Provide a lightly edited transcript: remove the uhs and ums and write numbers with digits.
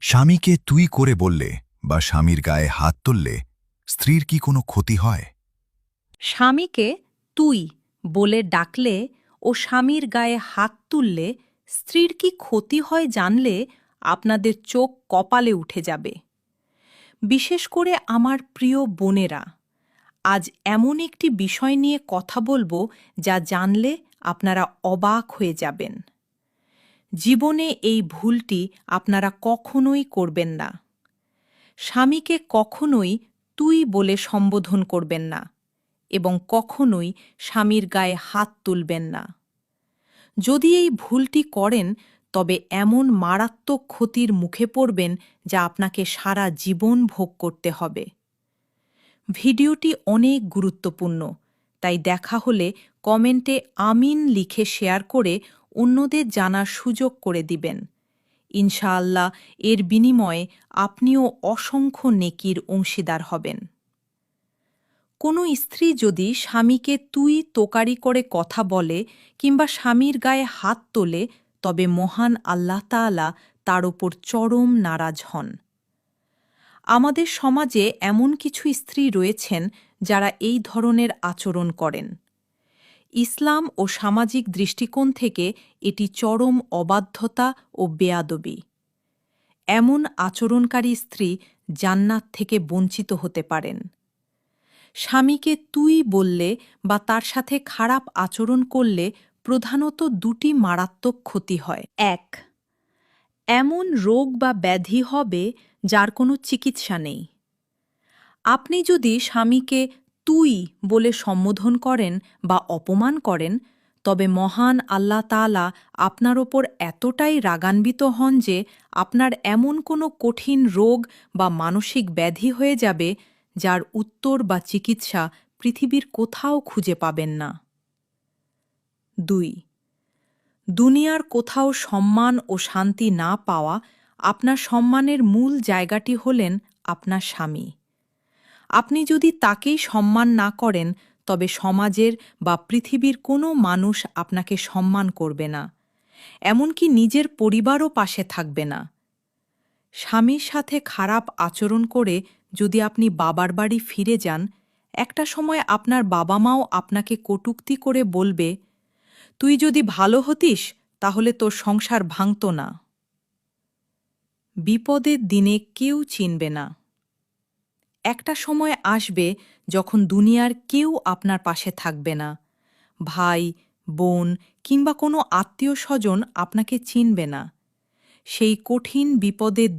স্বামীকে তুই করে বললে বা স্বামীর গায়ে হাত তুললে স্ত্রীর কি কোনো ক্ষতি হয়? স্বামীকে তুই বলে ডাকলে ও স্বামীর গায়ে হাত তুললে স্ত্রীর কি ক্ষতি হয় জানলে আপনাদের চোখ কপালে উঠে যাবে। বিশেষ করে আমার প্রিয় বোনেরা, আজ এমন একটি বিষয় নিয়ে কথা বলবো যা জানলে আপনারা অবাক হয়ে যাবেন। জীবনে এই ভুলটি আপনারা কখনোই করবেন না। স্বামীকে কখনোই তুই বলে সম্বোধন করবেন না এবং কখনোই স্বামীর গায়ে হাত তুলবেন না। যদি এই ভুলটি করেন তবে এমন মারাত্মক ক্ষতির মুখে পড়বেন যা আপনাকে সারা জীবন ভোগ করতে হবে। ভিডিওটি অনেক গুরুত্বপূর্ণ, তাই দেখা হলে কমেন্টে আমিন লিখে শেয়ার করে অন্যদের জানার সুযোগ করে দিবেন। ইনশাআল্লাহ এর বিনিময়ে আপনিও অসংখ্য নেকির অংশীদার হবেন। কোনো স্ত্রী যদি স্বামীকে তুই তোকারি করে কথা বলে কিংবা স্বামীর গায়ে হাত তোলে তবে মহান আল্লাহ তাআলা তার ওপর চরম নারাজ হন। আমাদের সমাজে এমন কিছু স্ত্রী রয়েছেন যারা এই ধরনের আচরণ করেন। ইসলাম ও সামাজিক দৃষ্টিকোণ থেকে এটি চরম অবাধ্যতা ও বেয়াদবি। এমন আচরণকারী স্ত্রী জান্নাত থেকে বঞ্চিত হতে পারেন। স্বামীকে তুই বললে বা তার সাথে খারাপ আচরণ করলে প্রধানত দুটি মারাত্মক ক্ষতি হয়। ১. এমন রোগ বা ব্যাধি হবে যার কোনো চিকিৎসা নেই। আপনি যদি স্বামীকে তুই বলে সম্বোধন করেন বা অপমান করেন তবে মহান আল্লাহ তাআলা আপনার ওপর এতটাই রাগান্বিত হন যে আপনার এমন কোনো কঠিন রোগ বা মানসিক ব্যাধি হয়ে যাবে যার উত্তর বা চিকিৎসা পৃথিবীর কোথাও খুঁজে পাবেন না। ২. দুনিয়ার কোথাও সম্মান ও শান্তি না পাওয়া আপনার সম্মানের মূল জায়গাটি হলেন আপনার স্বামী। আপনি যদি তাকেই সম্মান না করেন তবে সমাজের বা পৃথিবীর কোনো মানুষ আপনাকে সম্মান করবে না, এমনকি নিজের পরিবারও পাশে থাকবে না। স্বামীর সাথে খারাপ আচরণ করে যদি আপনি বাবার বাড়ি ফিরে যান, একটা সময় আপনার বাবা মাও আপনাকে কটূক্তি করে বলবে, তুই যদি ভালো হতিস তাহলে তোর সংসার ভাঙত না। বিপদের দিনে কেউ চিনবে না। একটা সময় আসবে যখন দুনিয়ার কেউ আপনার পাশে থাকবে না। ভাই, বোন কিংবা কোনো আত্মীয় স্বজন আপনাকে চিনবে না। সেই কঠিন বিপদের দিন